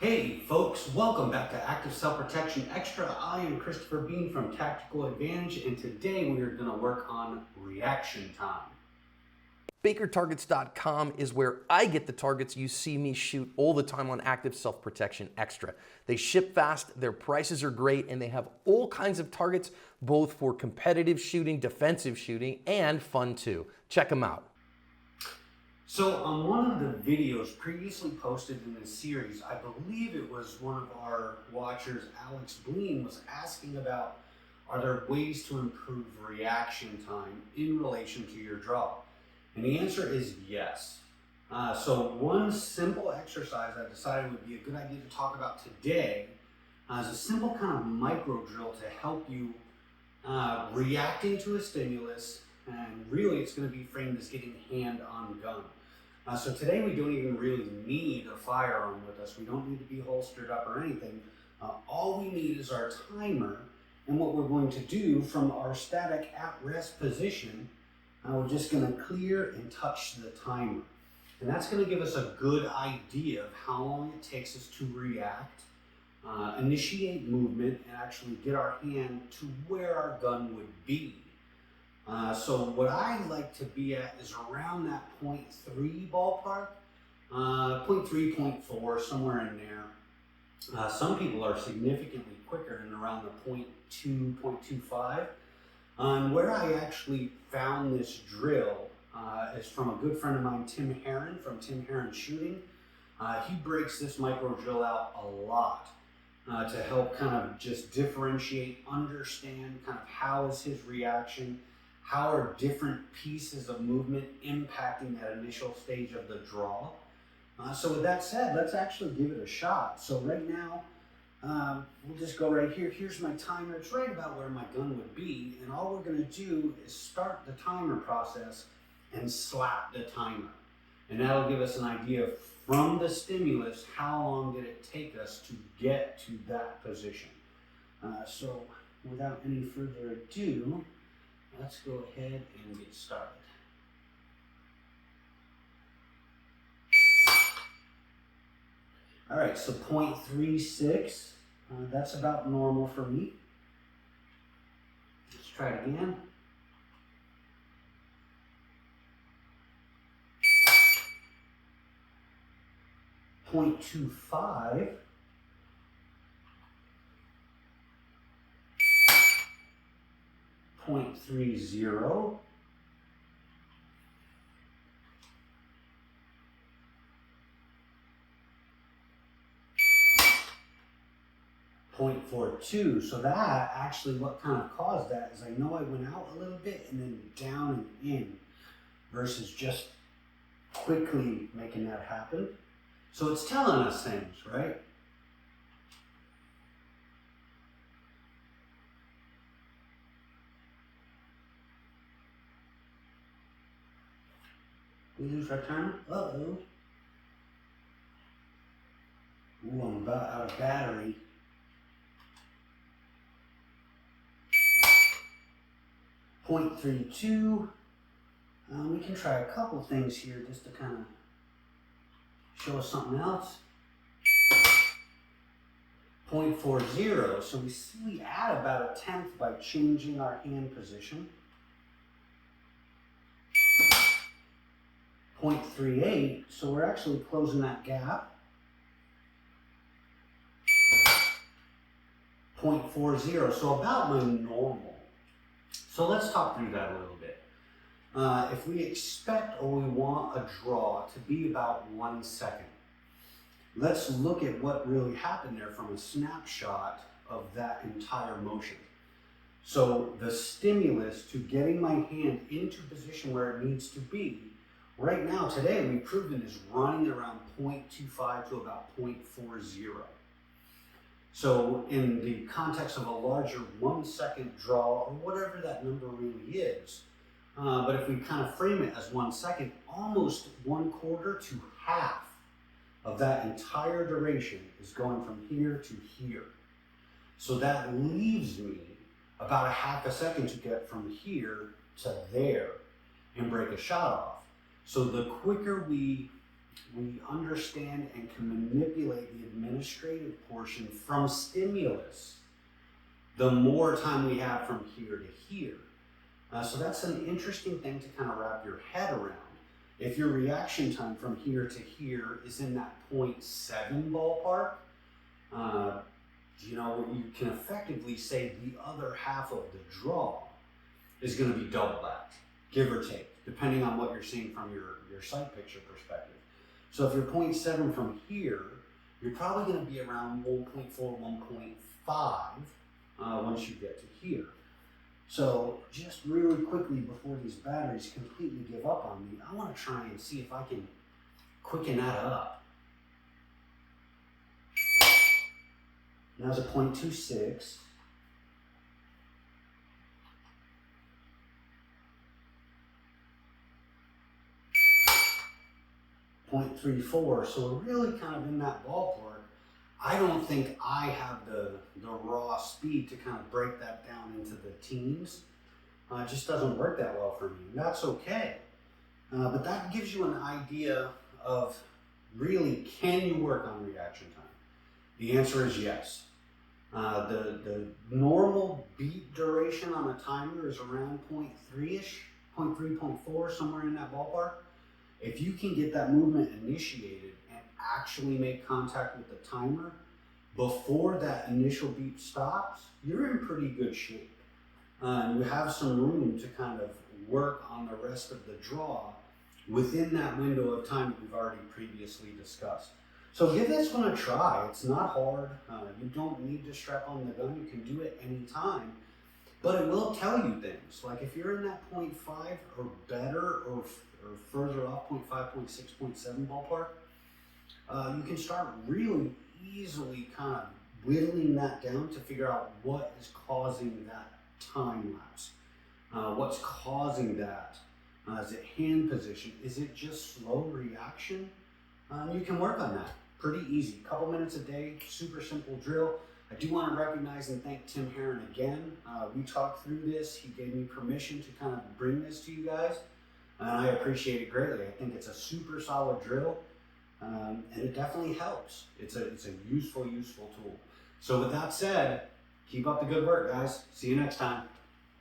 Hey folks, welcome back to Active Self-Protection Extra. I am Christopher Bean from Tactical Advantage, and today we are going to work on reaction time. BakerTargets.com is where I get the targets you see me shoot all the time on Active Self-Protection Extra. They ship fast, their prices are great, and they have all kinds of targets, both for competitive shooting, defensive shooting, and fun too. Check them out. So on one of the videos previously posted in this series, I believe it was one of our watchers, Alex Bleen, was asking about, are there ways to improve reaction time in relation to your draw? And the answer is yes. So one simple exercise I decided would be a good idea to talk about today is a simple kind of micro drill to help you reacting to a stimulus, and really it's going to be framed as getting hand on gun. So today we don't even really need a firearm with us. We don't need to be holstered up or anything. All we need is our timer, and what we're going to do from our static at-rest position, we're just going to clear and touch the timer. And that's going to give us a good idea of how long it takes us to react, initiate movement, and actually get our hand to where our gun would be. So what I like to be at is around that 0.3 ballpark, 0.3, 0.4, somewhere in there. Some people are significantly quicker and around the 0.2, 0.25. And where I actually found this drill is from a good friend of mine, Tim Herron, from Tim Herron Shooting. He breaks this micro drill out a lot to help kind of just differentiate, understand kind of how is his reaction, how are different pieces of movement impacting that initial stage of the draw. So with that said, let's actually give it a shot. So right now, we'll just go right here. Here's my timer. It's right about where my gun would be. And all we're going to do is start the timer process and slap the timer. And that'll give us an idea of, from the stimulus, how long did it take us to get to that position. So without any further ado, let's go ahead and get started. All right, so 0.36, that's about normal for me. Let's try it again. .25. 0.30. 0.42. So that actually, what kind of caused that is I know I went out a little bit and then down and in versus just quickly making that happen. So it's telling us things, right? We lose our timer? Uh-oh. Ooh, I'm about out of battery. .32. We can try a couple things here just to kind of show us something else. 0.40. So we see we add about 1/10 by changing our hand position. 0.38. So we're actually closing that gap. 0.40. So about my normal. So let's talk through that a little bit. If we expect or we want a draw to be about 1 second, let's look at what really happened there from a snapshot of that entire motion. So the stimulus to getting my hand into position where it needs to be, right now today we've proven is running around 0.25 to about 0.40. So in the context of a larger 1 second draw, or whatever that number really is, but if we kind of frame it as 1 second, almost 1/4 to half of that entire duration is going from here to here. So that leaves me about 1/2 second to get from here to there and break a shot off. So the quicker we understand and can manipulate the administrative portion from stimulus, the more time we have from here to here. So that's an interesting thing to kind of wrap your head around. If your reaction time from here to here is in that 0.7 ballpark, you can effectively say the other half of the draw is going to be double that, give or take, depending on what you're seeing from your sight picture perspective. So if you're 0.7 from here, you're probably going to be around 1.4, 1.5 once you get to here. So just really quickly before these batteries completely give up on me, I want to try and see if I can quicken that up. Now's a 0.26. .34, so we're really kind of in that ballpark. I don't think I have the raw speed to kind of break that down into the teens. It just doesn't work that well for me, and that's okay. But that gives you an idea of really, can you work on reaction time? The answer is yes. The normal beat duration on a timer is around 0.3-ish, 0.3, 0.4, somewhere in that ballpark. If you can get that movement initiated and actually make contact with the timer before that initial beat stops, you're in pretty good shape. You have some room to kind of work on the rest of the draw within that window of time that we've already previously discussed. So give this one a try. It's not hard. You don't need to strap on the gun. You can do it anytime. But it will tell you things. Like if you're in that 0.5 or better or further off, 0.5, 0.6, 0.7 ballpark, you can start really easily kind of whittling that down to figure out what is causing that time lapse. What's causing that? Is it hand position? Is it just slow reaction? You can work on that. Pretty easy. Couple minutes a day, super simple drill. I do want to recognize and thank Tim Herron again. We talked through this. He gave me permission to kind of bring this to you guys. And I appreciate it greatly. I think it's a super solid drill. And it definitely helps. It's a useful tool. So with that said, keep up the good work, guys. See you next time.